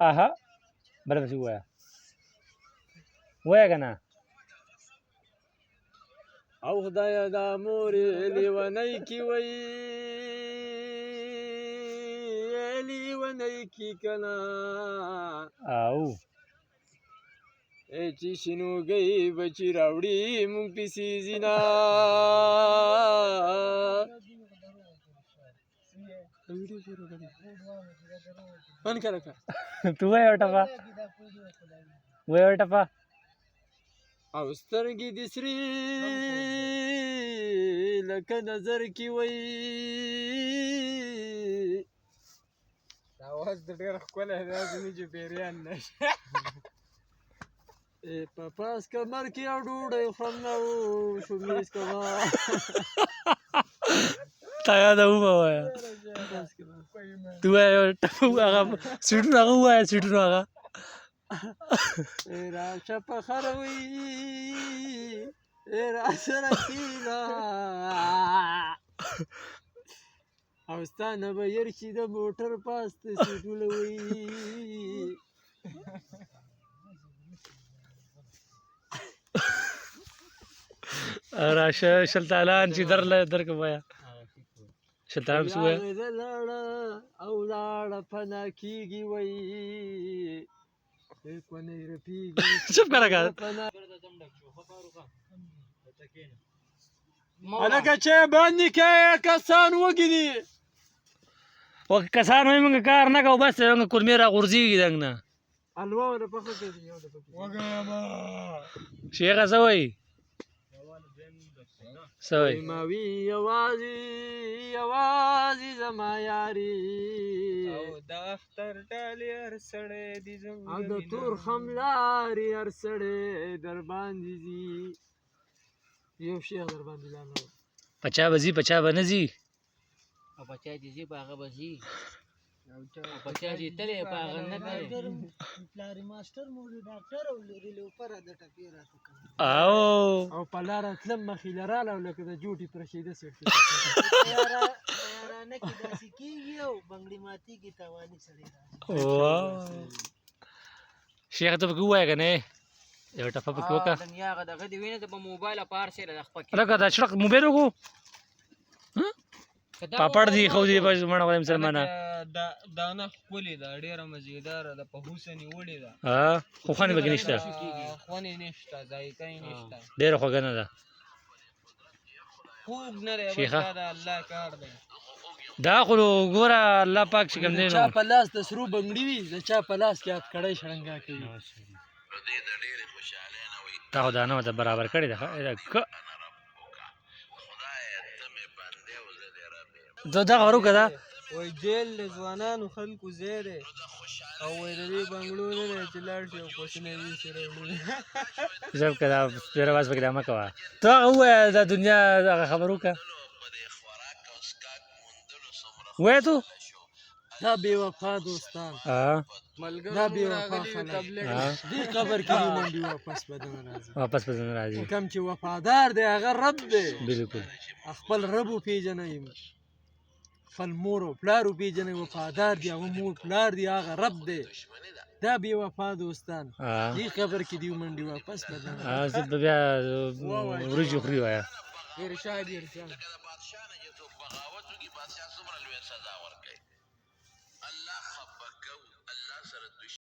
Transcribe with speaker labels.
Speaker 1: اها بل پسې ووایه وایه که نه
Speaker 2: او خدایه دا مورې لیونی کې وی لیونی کې که نه
Speaker 1: او
Speaker 2: چې شنوګۍ بچي راوړي مونږ پسې ځینا
Speaker 1: تو وایه یو ټپه وایه یو ټپه
Speaker 2: او سترګې دې سرې لکه نظر کې وی اواز د ډېر ښکلی دی زموږ چې پیریان نشي په پاس کمر کې او ډوډۍ خورم نه و شومیز کبا
Speaker 1: تا یاده ووایه تو وایه یو ټپه هغه سیټونه هغه ووایه سیټونه هغه
Speaker 2: راشه په خره وی راسره کېنه او ستا نه به ير شي د موټر پاس ته سیټونه وی
Speaker 1: راشه شلتالان چې درکه وایه شلتالان پسې وایه
Speaker 2: لاړه او لاړه پناه کېږي وی
Speaker 1: چپ کړه که
Speaker 2: هلکه چې باندې کې کسان وګیني
Speaker 1: و کسان وایي موږ کار نه کوو بس موږ کورمې راغورځېږي دنګ نه
Speaker 2: الوا ولا پخه کوي
Speaker 1: شیخه څه وایي څه وایي
Speaker 2: ماوي یوازې یوازې زما یاري
Speaker 3: او د اختر ډالۍ هر سړی دې
Speaker 2: او د تور خملارې هر سړی در باندې ځي یو شیخ در باندې لاړ
Speaker 1: په چا به ځي په چا به نه ځي
Speaker 4: او په چا چې ځي په هغه به ځي او په چا چې تللی په هغه نه تللی
Speaker 5: پلارې ماسټر مور ډاکټر او ریلوپر د ټپې راته کوي
Speaker 2: او په لاره تلم مخې له راله او لکه د جوټې پرشیده سیټ
Speaker 5: طیارانه کې داسې کېږي او بنګړي ماتېږي تاواني سړی راځي
Speaker 1: شیخ ته پکې ووایه که نه یو ټپه پکې وکړه
Speaker 4: دنیا هغه دغه دې وینې ته په موبایل پار سره د خپل
Speaker 1: لکه دا چړک موبایل وکړو پاپړ دی خو دی بس مړه وایم مسلمانه
Speaker 3: دانه ښکلې ده ډېره مزېداره ده په هوسه نیولې ده
Speaker 1: خو خوند پکې نشته
Speaker 3: خوند یې نشته ذایقه یې نشته
Speaker 1: ډېره خوږه نه ده
Speaker 3: خوږ نه دی
Speaker 1: شیخه
Speaker 3: دا د الله کار دی
Speaker 1: دا خو ګوره الله پاک چې کوم دی
Speaker 2: چا په لاس د سرو بنګړي وي د چا په لاس کې هتکړۍ شړنګا کوي
Speaker 1: تا خو دا نه ورته برابر کړې ده دغه وروکه ده
Speaker 3: وایي جیل د ځوانانو خلکو ځای دی او وایي د دې بنګړو نه دی چې لاړ شي او خوشونه یې ویسي راوړي
Speaker 1: ژب که دا ډېر اواز پکې دا مه کوه ته هغه ووایه دا دنیا هغه خبر وکړه وایه تو
Speaker 2: دا بې وفا دوستان دا بې وفا خلک دې قبر کې دې منډي واپس به نه راځي
Speaker 1: واپس به نه راځي
Speaker 2: کوم چې وفادار دی هغه رب دی
Speaker 1: بلکل
Speaker 2: خپل رب وپېژنئ خپل مور او پلار وپېژنئ وفادار دی هغه مور پلار دی هغه رب دی دا بې وفا دوستان دې قبر کې دې منډي واپس به نه راځي
Speaker 1: زه به بیا وریجې خوري وایه
Speaker 2: ارشاد